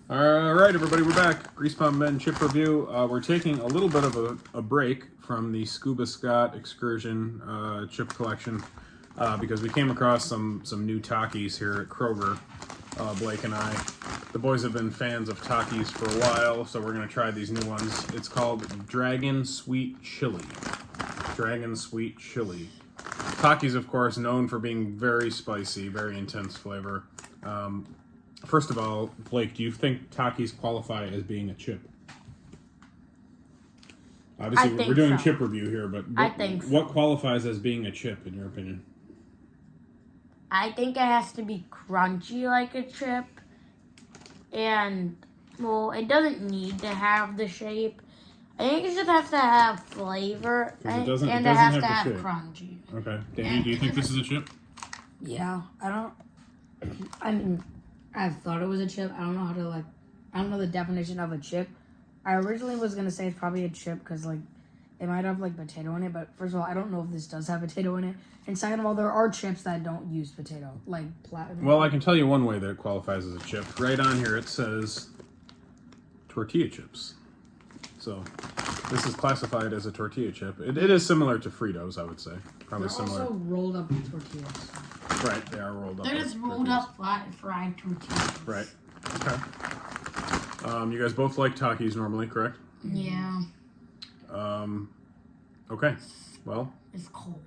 All right, everybody, we're back. Griesbaum Men Chip Review. We're taking a little bit of a break from the Scuba Scott Excursion chip collection because we came across some new Takis here at Kroger, Blake and I. The boys have been fans of Takis for a while, so we're going to try these new ones. It's called Dragon Sweet Chili. Dragon Sweet Chili. Takis, of course, known for being very spicy, very intense flavor. First of all, Blake, do you think Takis qualify as being a chip? Obviously, we're doing chip review here, but what qualifies as being a chip, in your opinion? I think it has to be crunchy like a chip. And, well, it doesn't need to have the shape. I think it just has to have flavor. And it has to have crunchy. Okay. Danny, do you think this is a chip? Yeah, I mean, I've thought it was a chip. I don't know I don't know the definition of a chip. I originally was going to say it's probably a chip because, it might have, potato in it. But, first of all, I don't know if this does have potato in it. And second of all, there are chips that don't use potato, Well, I can tell you one way that it qualifies as a chip. Right on here it says tortilla chips. So, this is classified as a tortilla chip. It is similar to Fritos, I would say. Probably similar. They're also rolled up tortillas. Right, they are rolled up. They're just rolled up fried tortillas. Right. Okay. You guys both like Takis normally, correct? Yeah. Okay. Well, it's cold.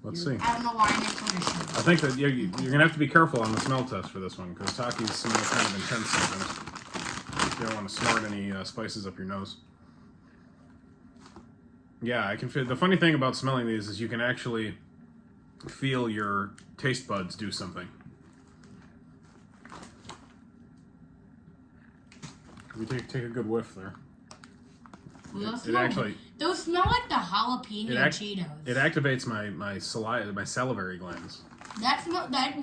Let's see. I don't know why I make tradition. I think that you're going to have to be careful on the smell test for this one because Takis smell kind of intense sometimes. You don't want to snort any spices up your nose. Yeah, I can feel. The funny thing about smelling these is you can actually feel your taste buds do something. We take a good whiff there. Those smell like the jalapeno Cheetos. It activates my saliva, my salivary glands.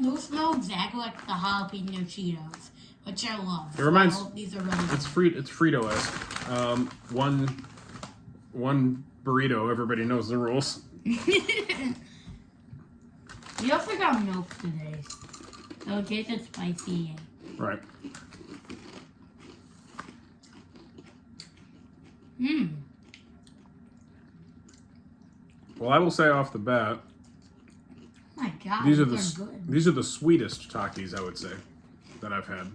Those smell exactly like the jalapeno Cheetos, which I love. It reminds. I hope these are really good. It's Frito-esque. One burrito. Everybody knows the rules. We also got milk today, so it tasted spicy. Right. Well, I will say off the bat, oh my God, these are the sweetest Takis I would say that I've had.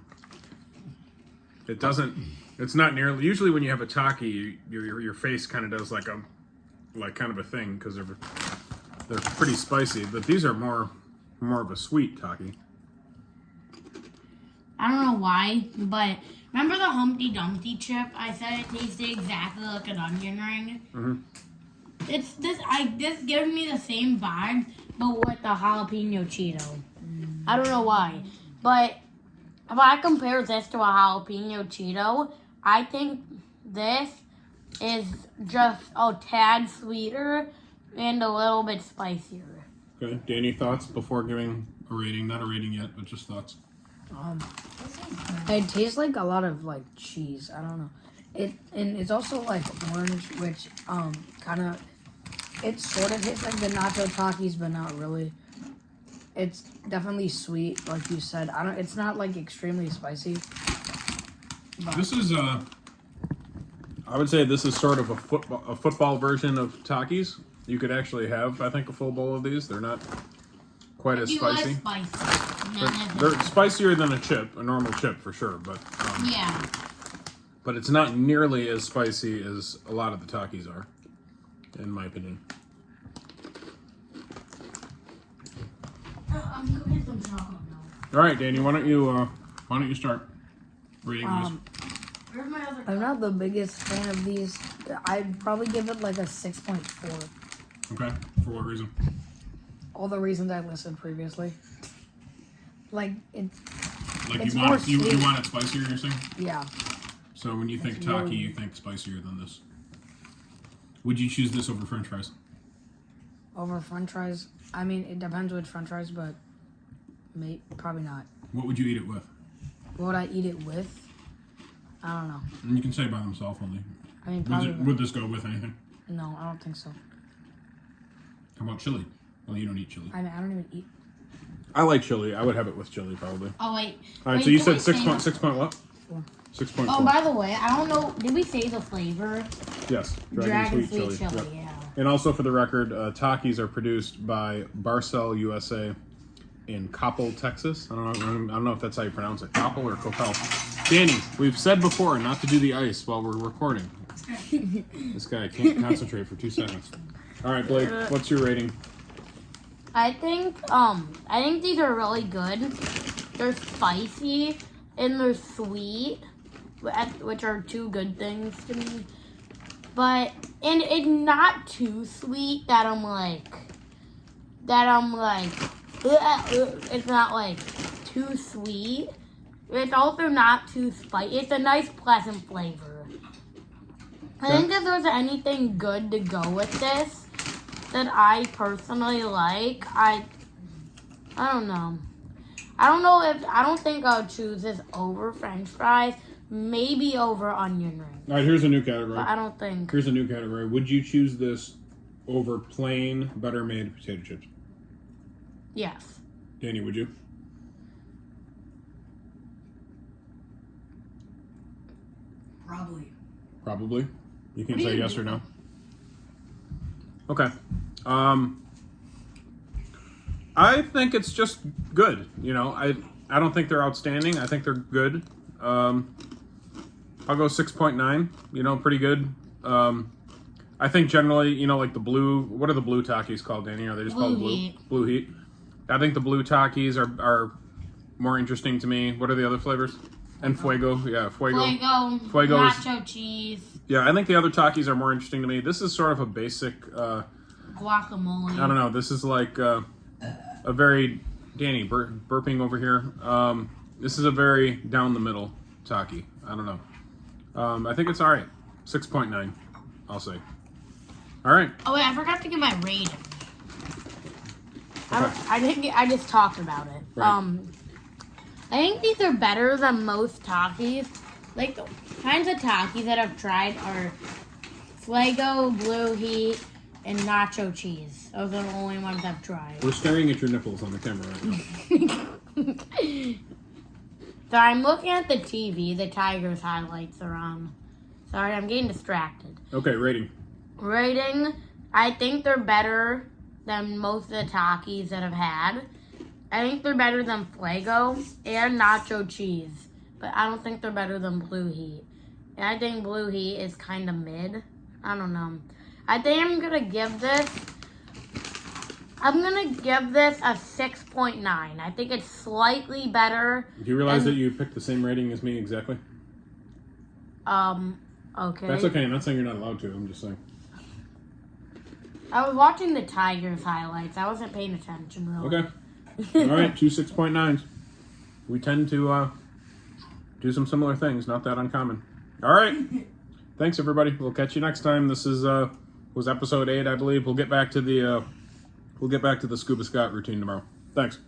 It's not nearly. Usually, when you have a Taki, your face kind of does like kind of a thing because they're pretty spicy. But these are more of a sweet Taki. I don't know why, but remember the Humpty Dumpty chip? I said it tasted exactly like an onion ring. Mm-hmm. This gives me the same vibe, but with the jalapeno Cheeto. I don't know why, but if I compare this to a jalapeno Cheeto, I think this is just a tad sweeter and a little bit spicier. Okay, Danny, thoughts before giving a rating? Not a rating yet, but just thoughts. It tastes like a lot of cheese. I don't know. And it's also orange, which kind of it sort of tastes like the nacho Takis, but not really. It's definitely sweet, like you said. It's not extremely spicy. But This is I would say this is sort of a football version of Takis. You could actually have, I think, a full bowl of these. They're not quite as spicy. They're spicier than a normal chip for sure, but yeah. But it's not nearly as spicy as a lot of the Takis are, in my opinion. I'm cooking some chocolate milk. All right, Danny, why don't you start reading these? Where's my other cup? I'm not the biggest fan of these. I'd probably give it a 6.4. Okay, for what reason? All the reasons I listed previously. It's you want it spicier, you're saying? Yeah. So when you think Taki, you think spicier than this. Would you choose this over French fries? Over French fries? I mean, it depends which French fries, but probably not. What would you eat it with? What would I eat it with? I don't know. And you can say by themselves only. I mean, probably. Would this go with anything? No, I don't think so. How about chili? Well, you don't eat chili. I mean, I don't even eat. I like chili. I would have it with chili probably. Oh wait. All right. So you said 6 point what? 6.4. 6.4. Oh, by the way, I don't know. Did we say the flavor? Yes, Dragon sweet chili. Yep. Yeah. And also for the record, Takis are produced by Barcel USA in Coppell, Texas. I don't know if that's how you pronounce it, Coppell or Coppell. Danny, we've said before not to do the ice while we're recording. This guy can't concentrate for 2 seconds. All right, Blake, what's your rating? I think these are really good. They're spicy and they're sweet, which are two good things to me. But and it's not too sweet that I'm like it's not like too sweet. It's also not too spicy. It's a nice pleasant flavor. I think if there's anything good to go with this that I personally like, I don't know. I don't think I'll choose this over French fries. Maybe over onion rings. All right, here's a new category. But I don't think. Here's a new category. Would you choose this over plain, better-made potato chips? Yes. Danny, would you? Probably. Probably. You can What do say you yes do? or no. Okay. I think it's just good. You know, I don't think they're outstanding. I think they're good. I'll go 6.9. You know, pretty good. I think generally, you know, like the blue. What are the blue Takis called, Danny? Are they just called blue? Heat. Blue Heat. I think the blue Takis are more interesting to me. What are the other flavors? And Fuego. Yeah, Fuego. Fuego is- nacho cheese, Yeah, I think the other Takis are more interesting to me. This is sort of a basic. guacamole. I don't know. This is like a very Danny burping over here. This is a very down the middle Taki. I don't know. I think it's all right. 6.9, I'll say. All right. Oh wait, I forgot to give my rating. Okay. I just talked about it. Right. I think these are better than most Takis. Like the kinds of Takis that I've tried are Fuego, Blue Heat, and nacho cheese. Those are the only ones I've tried. We're staring at your nipples on the camera right now. So I'm looking at the TV. The Tigers highlights are on. Sorry, I'm getting distracted. Okay, rating. Rating, I think they're better than most of the Takis that I've had. I think they're better than Fuego and nacho cheese. But I don't think they're better than Blue Heat. And I think Blue Heat is kind of mid. I don't know. I think I'm going to give this a 6.9. I think it's slightly better. Do you realize that you picked the same rating as me exactly? Okay. That's okay. I'm not saying you're not allowed to. I'm just saying. I was watching the Tigers highlights. I wasn't paying attention really. Okay. All right, 2 6.9s. We tend to do some similar things. Not that uncommon. All right. Thanks, everybody. We'll catch you next time. This is was episode 8, I believe. We'll get back to the Scuba Scott routine tomorrow. Thanks.